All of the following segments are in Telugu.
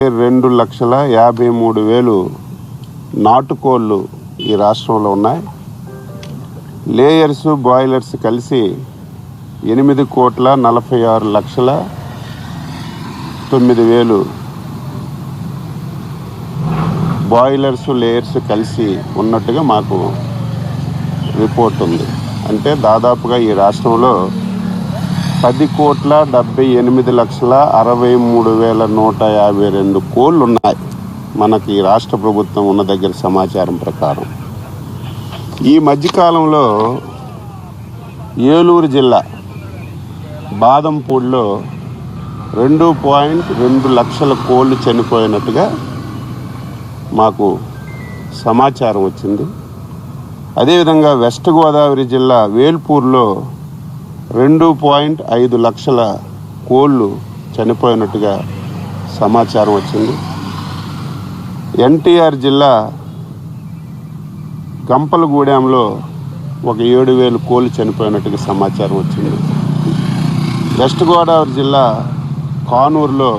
2,53,000 నాటుకోళ్ళు ఈ రాష్ట్రంలో ఉన్నాయి. లేయర్స్ బాయిలర్స్ కలిసి 8,46,09,000 బాయిలర్స్ లేయర్స్ కలిసి ఉన్నట్టుగా మాకు రిపోర్ట్ ఉంది. అంటే దాదాపుగా ఈ రాష్ట్రంలో 10,78,63,152 కోళ్ళు ఉన్నాయి. మనకి రాష్ట్ర ప్రభుత్వం ఉన్న దగ్గర సమాచారం ప్రకారం ఈ మధ్యకాలంలో ఏలూరు జిల్లా బాదంపూడిలో 2.2 లక్షల కోళ్ళు చనిపోయినట్టుగా మాకు సమాచారం వచ్చింది. అదేవిధంగా వెస్ట్ గోదావరి జిల్లా వేల్పూర్లో 2.5 లక్షల కోళ్ళు చనిపోయినట్టుగా సమాచారం వచ్చింది. ఎన్టీఆర్ జిల్లా గంపలగూడెంలో 7,000 కోళ్ళు చనిపోయినట్టుగా సమాచారం వచ్చింది. వెస్ట్ గోదావరి జిల్లా కానూరులో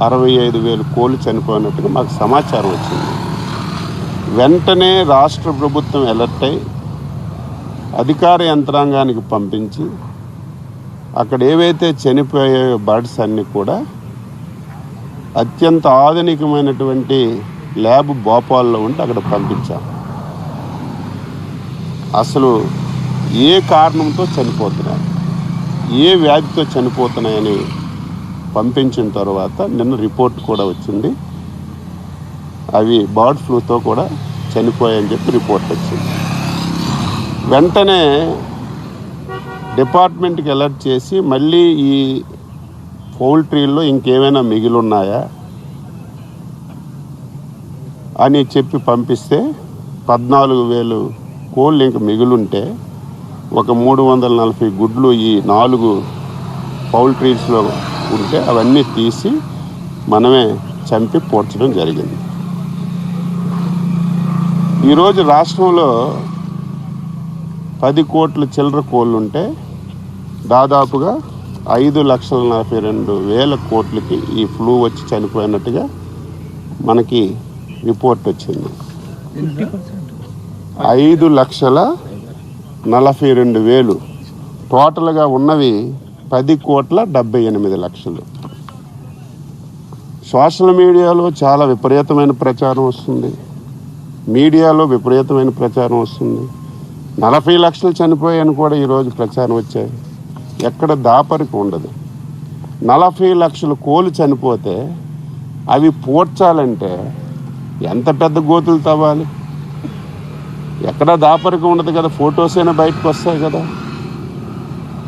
65,000 కోళ్ళు చనిపోయినట్టుగా మాకు సమాచారం వచ్చింది. వెంటనే రాష్ట్ర ప్రభుత్వం అలర్ట్ అయి అధికార యంత్రాంగానికి పంపించి అక్కడ ఏవైతే చనిపోయే బర్డ్స్ అన్నీ కూడా అత్యంత ఆధునికమైనటువంటి ల్యాబ్ భోపాల్లో ఉంటే అక్కడ పంపించాం. అసలు ఏ కారణంతో చనిపోతున్నాయి, ఏ వ్యాధితో చనిపోతున్నాయని పంపించిన తర్వాత నిన్న రిపోర్ట్ కూడా వచ్చింది. అవి బర్డ్ ఫ్లూతో కూడా చనిపోయాయని చెప్పి రిపోర్ట్ వచ్చింది. వెంటనే డిపార్ట్మెంట్కి అలర్ట్ చేసి మళ్ళీ ఈ పౌల్ట్రీల్లో ఇంకేమైనా మిగిలి ఉన్నాయా అని చెప్పి పంపిస్తే 14,000 కోళ్ళు ఇంక మిగులుంటే 340 గుడ్లు ఈ 4 పౌల్ట్రీస్లో ఉంటే అవన్నీ తీసి మనమే చంపి పోడ్చడం జరిగింది. ఈరోజు రాష్ట్రంలో 10 కోట్ల చిల్లర కోళ్ళు ఉంటే దాదాపుగా 5,42,000 కోట్లకి ఈ ఫ్లూ వచ్చి చనిపోయినట్టుగా మనకి రిపోర్ట్ వచ్చింది. 5,42,000 టోటల్గా ఉన్నవి 10,78,00,000. సోషల్ మీడియాలో చాలా విపరీతమైన ప్రచారం వస్తుంది, మీడియాలో విపరీతమైన ప్రచారం వస్తుంది. 40 లక్షలు చనిపోయాయని కూడా ఈరోజు ప్రచారం వచ్చాయి. ఎక్కడ దాపరికి ఉండదు. 40 లక్షల కోళ్ళు చనిపోతే అవి పోడ్చాలంటే ఎంత పెద్ద గోతులు తవ్వాలి? ఎక్కడ దాపరికి ఉండదు కదా, ఫొటోస్ అయినా బయటకు వస్తాయి కదా.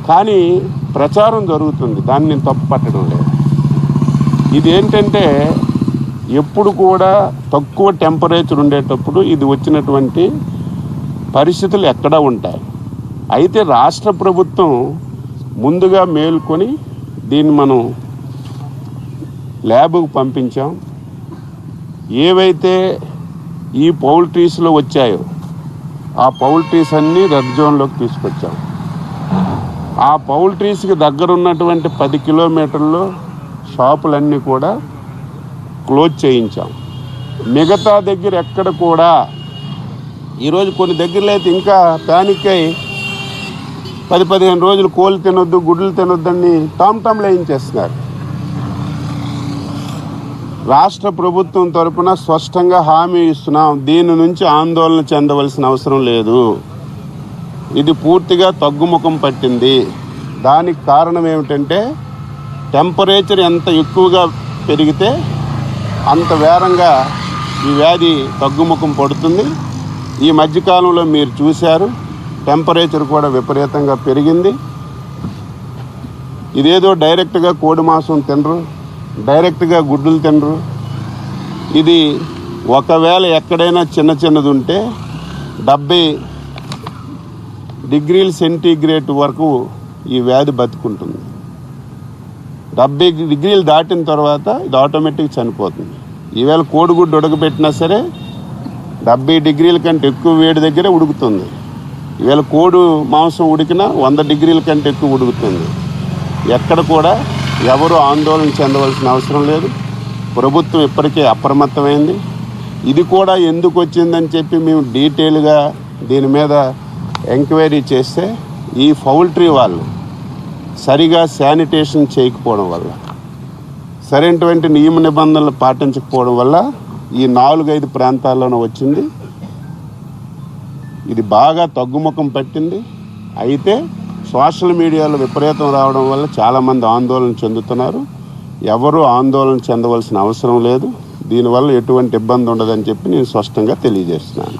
కానీ ప్రచారం జరుగుతుంది, దాన్ని నేను తప్పు పట్టడం లేదు. ఇదేంటంటే ఎప్పుడు కూడా తక్కువ టెంపరేచర్ ఉండేటప్పుడు ఇది వచ్చినటువంటి పరిస్థితులు ఎక్కడ ఉంటాయి. అయితే రాష్ట్ర ప్రభుత్వం ముందుగా మేల్కొని దీన్ని మనం ల్యాబ్కు పంపించాం. ఏవైతే ఈ పౌల్ట్రీస్లో వచ్చాయో ఆ పౌల్ట్రీస్ అన్నీ రెడ్ జోన్లోకి తీసుకొచ్చాం. ఆ పౌల్ట్రీస్కి దగ్గర ఉన్నటువంటి 10 కిలోమీటర్లు షాపులన్నీ కూడా క్లోజ్ చేయించాం. మిగతా దగ్గర ఎక్కడ కూడా ఈరోజు కొన్ని దగ్గరలో అయితే ఇంకా ప్యానిక్ అయి 10-15 రోజులు కోళ్ళు తినొద్దు, గుడ్లు తినొద్దని టామ్టామ్లు వేయించేస్తున్నారు. రాష్ట్ర ప్రభుత్వం తరపున స్పష్టంగా హామీ ఇస్తున్నాం, దీని నుంచి ఆందోళన చెందవలసిన అవసరం లేదు. ఇది పూర్తిగా తగ్గుముఖం పట్టింది. దానికి కారణం ఏమిటంటే టెంపరేచర్ ఎంత ఎక్కువగా పెరిగితే అంత వేగంగా ఈ వ్యాధి తగ్గుముఖం పడుతుంది. ఈ మధ్యకాలంలో మీరు చూశారు, టెంపరేచర్ కూడా విపరీతంగా పెరిగింది. ఇదేదో డైరెక్ట్గా కోడి మాంసం తినరు, డైరెక్ట్గా గుడ్లు తినరు. ఇది ఒకవేళ ఎక్కడైనా చిన్నది ఉంటే 70 డిగ్రీల సెంటీగ్రేడ్ వరకు ఈ వ్యాధి బతుకుంటుంది. 70 డిగ్రీలు దాటిన తర్వాత ఇది ఆటోమేటిక్గా చనిపోతుంది. ఈవేళ కోడిగుడ్డు ఉడకబెట్టినా సరే 70 డిగ్రీల కంటే ఎక్కువ వేడి దగ్గరే ఉడుకుతుంది. ఈవేళ కోడి మాంసం ఉడికినా 100 డిగ్రీల కంటే ఎక్కువ ఉడుకుతుంది. ఎక్కడ కూడా ఎవరు ఆందోళన చెందవలసిన అవసరం లేదు. ప్రభుత్వం ఇప్పటికే అప్రమత్తమైంది. ఇది కూడా ఎందుకు వచ్చిందని చెప్పి మేము డీటెయిల్గా దీని మీద ఎంక్వైరీ చేస్తే ఈ పౌల్ట్రీ వాళ్ళు సరిగా శానిటేషన్ చేయకపోవడం వల్ల, సరైనటువంటి నియమ నిబంధనలు పాటించకపోవడం వల్ల ఈ 4-5 ప్రాంతాల్లోనూ వచ్చింది. ఇది బాగా తగ్గుముఖం పట్టింది. అయితే సోషల్ మీడియాలో విపరీతం రావడం వల్ల చాలామంది ఆందోళన చెందుతున్నారు. ఎవరూ ఆందోళన చెందవలసిన అవసరం లేదు. దీనివల్ల ఎటువంటి ఇబ్బంది ఉండదని చెప్పి నేను స్పష్టంగా తెలియజేస్తున్నాను.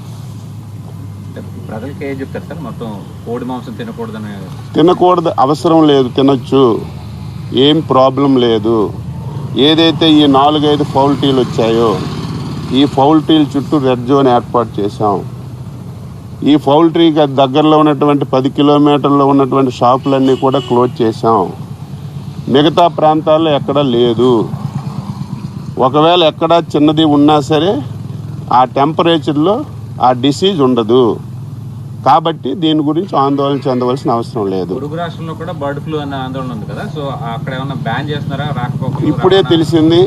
ప్రజలకి ఏం చెప్తారు సార్? మొత్తం కోడి మాంసం తినకూడదని. తినకూడదు, అవసరం లేదు, తినొచ్చు, ఏం ప్రాబ్లం లేదు. ఏదైతే ఈ 4-5 పౌల్ట్రీలు వచ్చాయో ఈ పౌల్ట్రీల చుట్టూ రెడ్ జోన్ ఏర్పాటు చేశాం. ఈ పౌల్ట్రీకి దగ్గరలో ఉన్నటువంటి 10 కిలోమీటర్లో ఉన్నటువంటి షాపులన్నీ కూడా క్లోజ్ చేశాం. మిగతా ప్రాంతాల్లో ఎక్కడా లేదు. ఒకవేళ ఎక్కడా చిన్నది ఉన్నా సరే ఆ టెంపరేచర్లో ఆ డిసీజ్ ఉండదు. కాబట్టి దీని గురించి ఆందోళన చెందవలసిన అవసరం లేదు. పొరుగు రాష్ట్రంలో కూడా బర్డ్ ఫ్లూ అనే ఆందోళన ఉంది కదా, సో అక్కడ ఏమన్నా బ్యాన్ చేస్తున్నారా? ఇప్పుడే తెలిసింది,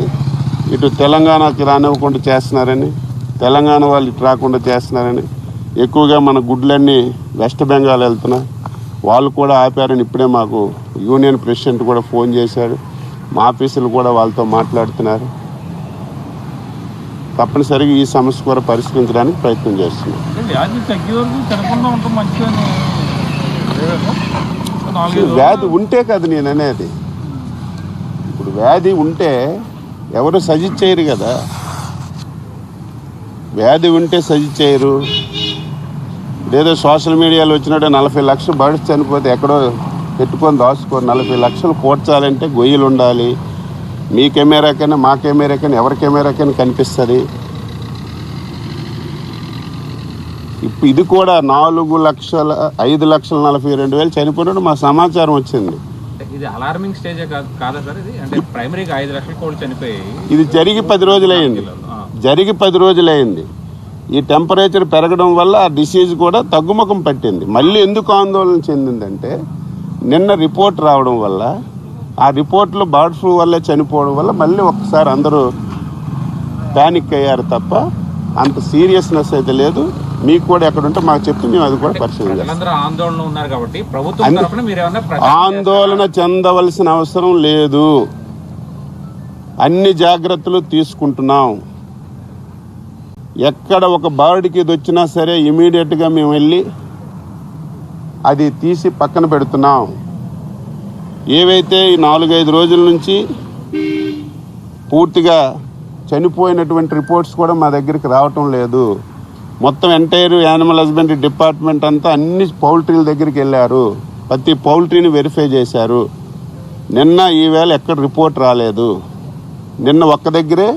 ఇటు తెలంగాణకి రానివ్వకుండా చేస్తున్నారని, తెలంగాణ వాళ్ళు ఇటు రాకుండా చేస్తున్నారని. ఎక్కువగా మన గుడ్లన్నీ వెస్ట్ బెంగాల్ వెళ్తున్నాయి, వాళ్ళు కూడా ఆపారని ఇప్పుడే మాకు యూనియన్ ప్రెసిడెంట్ కూడా ఫోన్ చేశాడు. మా ఆఫీసులు కూడా వాళ్ళతో మాట్లాడుతున్నారు. తప్పనిసరిగా ఈ సమస్య కూడా పరిష్కరించడానికి ప్రయత్నం చేస్తున్నాం. వ్యాధి ఉంటే కదా నేను అనేది. ఇప్పుడు వ్యాధి ఉంటే ఎవరు సజెస్ట్ చేయరు కదా. వ్యాధి ఉంటే సజెస్ట్ చేయరు. లేదో సోషల్ మీడియాలో వచ్చినట్టు 40 లక్షలు బర్డ్స్ చనిపోతే ఎక్కడో పెట్టుకొని దాచుకొని 40 లక్షలు పోడ్చాలంటే గొయ్యలు ఉండాలి. మీ కెమెరాకైనా మా కెమెరాకైనా ఎవరి కెమెరాకైనా కనిపిస్తుంది. ఇప్పుడు ఇది కూడా 5,42,000 చనిపోయినట్టు మా సమాచారం వచ్చింది. ఇది అలార్మింగ్ స్టేజే కాదా సార్? ఇది అంటే ప్రైమరీగా 5 లక్షల కోళ్ళు చనిపోయాయి. ఇది జరిగి 10 రోజులైంది. ఈ టెంపరేచర్ పెరగడం వల్ల ఆ డిసీజ్ కూడా తగ్గుముఖం పట్టింది. మళ్ళీ ఎందుకు ఆందోళన చెందిందంటే నిన్న రిపోర్ట్ రావడం వల్ల, ఆ రిపోర్ట్లో బర్డ్ ఫ్లూ వల్లే చనిపోవడం వల్ల మళ్ళీ ఒక్కసారి అందరూ ప్యానిక్ అయ్యారు తప్ప అంత సీరియస్నెస్ అయితే లేదు. మీకు కూడా ఎక్కడ ఉంటే మాకు చెప్తే మేము అది కూడా పరిశీలించాం. ఆందోళన చెందవలసిన అవసరం లేదు. అన్ని జాగ్రత్తలు తీసుకుంటున్నాం. ఎక్కడ ఒక బర్డ్కి ఇది వచ్చినా సరే ఇమీడియట్గా మేము వెళ్ళి అది తీసి పక్కన పెడుతున్నాం. ఏవైతే ఈ 4-5 రోజుల నుంచి పూర్తిగా చనిపోయినటువంటి రిపోర్ట్స్ కూడా మా దగ్గరికి రావటం లేదు. మొత్తం ఎంటైర్ యానిమల్ హస్బెండరీ డిపార్ట్మెంట్ అంతా అన్ని పౌల్ట్రీల దగ్గరికి వెళ్ళారు. ప్రతి పౌల్ట్రీని వెరిఫై చేశారు. నిన్న ఈవేళ ఎక్కడ రిపోర్ట్ రాలేదు. నిన్న ఒక్క దగ్గరే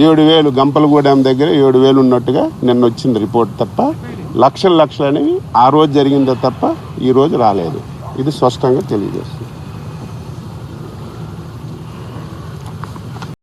7,000 గంపలగూడెం దగ్గర 7,000 ఉన్నట్టుగా నిన్న వచ్చింది రిపోర్ట్ తప్ప లక్షలు అనేవి ఆ రోజు జరిగిందే తప్ప ఈ రోజు రాలేదు. ఇది స్పష్టంగా తెలియజేస్తుంది.